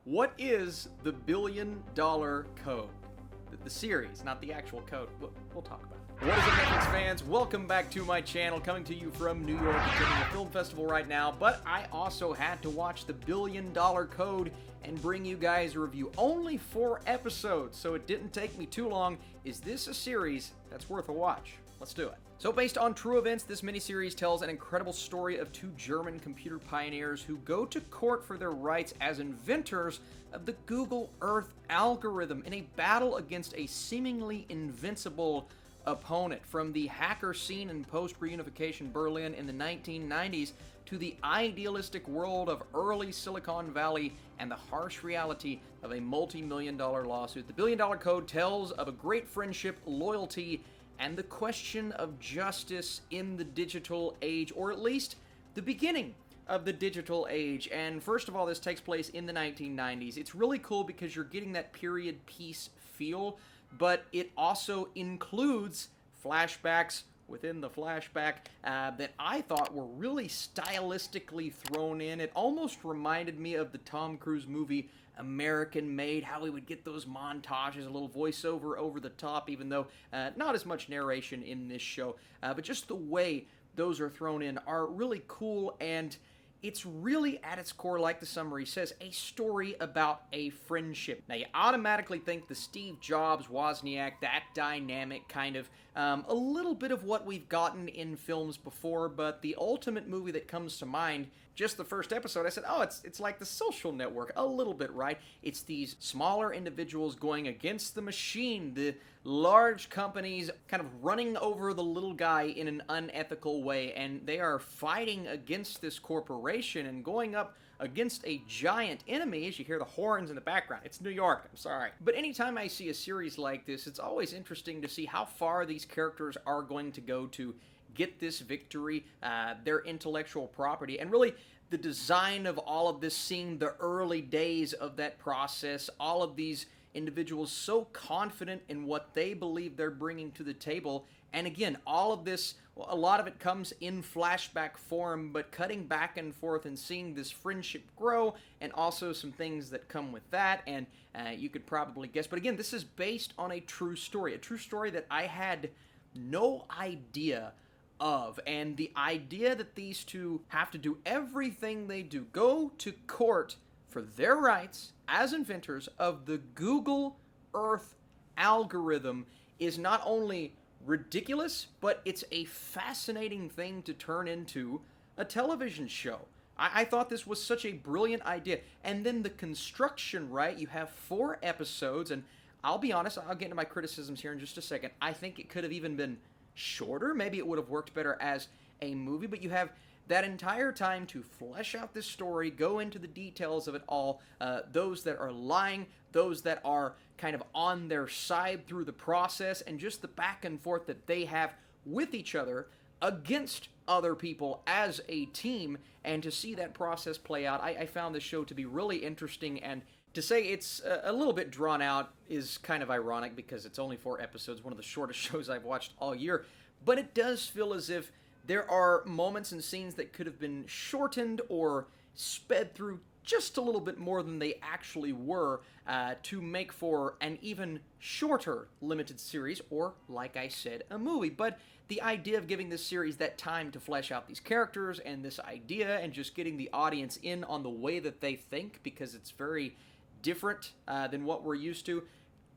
What is the $1 billion code? The series, not the actual code. We'll talk about it. What is up, Netflix fans? Welcome back to my channel, coming to you from New York, attending a film festival right now, but I also had to watch the $1 billion code and bring you guys a review. Only 4 episodes, so it didn't take me too long. Is this a series that's worth a watch? Let's do it. So based on true events, this miniseries tells an incredible story of 2 German computer pioneers who go to court for their rights as inventors of the Google Earth algorithm in a battle against a seemingly invincible opponent. From the hacker scene in post-reunification Berlin in the 1990s to the idealistic world of early Silicon Valley and the harsh reality of a multi-million-dollar lawsuit, the $1 billion code tells of a great friendship, loyalty, and the question of justice in the digital age, or at least the beginning of the digital age. And first of all, this takes place in the 1990s. It's really cool because you're getting that period piece feel, but it also includes flashbacks within the flashback that I thought were really stylistically thrown in. It almost reminded me of the Tom Cruise movie American Made, how we would get those montages, a little voiceover over the top, even though not as much narration in this show, but just the way those are thrown in are really cool, and it's really, at its core, like the summary says, a story about a friendship. Now, you automatically think the Steve Jobs, Wozniak, that dynamic kind of, a little bit of what we've gotten in films before, but the ultimate movie that comes to mind, just the first episode, I said, oh, it's like The Social Network, a little bit, right? It's these smaller individuals going against the machine, the large companies kind of running over the little guy in an unethical way, and they are fighting against this corporation and going up against a giant enemy. As you hear the horns in the background, it's New York, I'm sorry. But anytime I see a series like this, it's always interesting to see how far these characters are going to go to get this victory, their intellectual property, and really the design of all of this, seeing the early days of that process, all of these individuals so confident in what they believe they're bringing to the table. And again, all of this, well, a lot of it comes in flashback form, but cutting back and forth and seeing this friendship grow, and also some things that come with that, and you could probably guess. But again, this is based on a true story that I had no idea of, and the idea that these two have to do everything they do, go to court for their rights as inventors of the Google Earth algorithm, is not only ridiculous, but it's a fascinating thing to turn into a television show. I thought this was such a brilliant idea. And then the construction, right? You have 4 episodes, and I'll be honest, I'll get into my criticisms here in just a second. I think it could have even been shorter. Maybe it would have worked better as a movie, but you have that entire time to flesh out this story, go into the details of it all, those that are lying, those that are kind of on their side through the process, and just the back and forth that they have with each other against other people as a team, and to see that process play out. I found this show to be really interesting, and to say it's a little bit drawn out is kind of ironic because it's only 4 episodes, one of the shortest shows I've watched all year, but it does feel as if there are moments and scenes that could have been shortened or sped through just a little bit more than they actually were to make for an even shorter limited series, or, like I said, a movie. But the idea of giving this series that time to flesh out these characters and this idea, and just getting the audience in on the way that they think, because it's very different than what we're used to,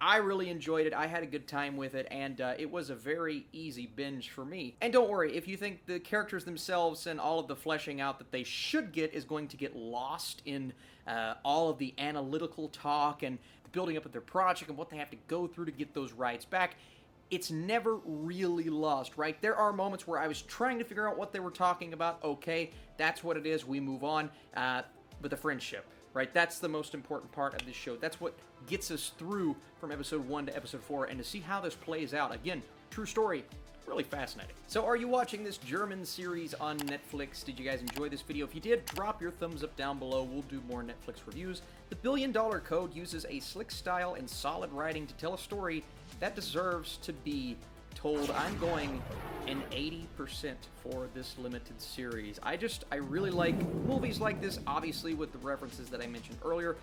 I really enjoyed it. I had a good time with it, and it was a very easy binge for me. And don't worry, if you think the characters themselves and all of the fleshing out that they should get is going to get lost in all of the analytical talk and the building up of their project and what they have to go through to get those rights back, it's never really lost, right? There are moments where I was trying to figure out what they were talking about. Okay, that's what it is. We move on. But the friendship, right? That's the most important part of this show. That's what gets us through from episode 1 to episode 4, and to see how this plays out. Again, true story, really fascinating. So are you watching this German series on Netflix? Did you guys enjoy this video? If you did, drop your thumbs up down below. We'll do more Netflix reviews. The $1 billion code uses a slick style and solid writing to tell a story that deserves to be told. I'm going and 80% for this limited series. I really like movies like this, obviously with the references that I mentioned earlier,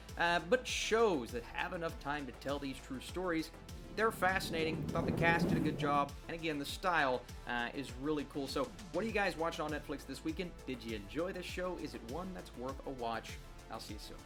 but shows that have enough time to tell these true stories. They're fascinating. Thought the cast did a good job, and again, the style is really cool. So, what are you guys watching on Netflix this weekend? Did you enjoy this show? Is it one that's worth a watch? I'll see you soon.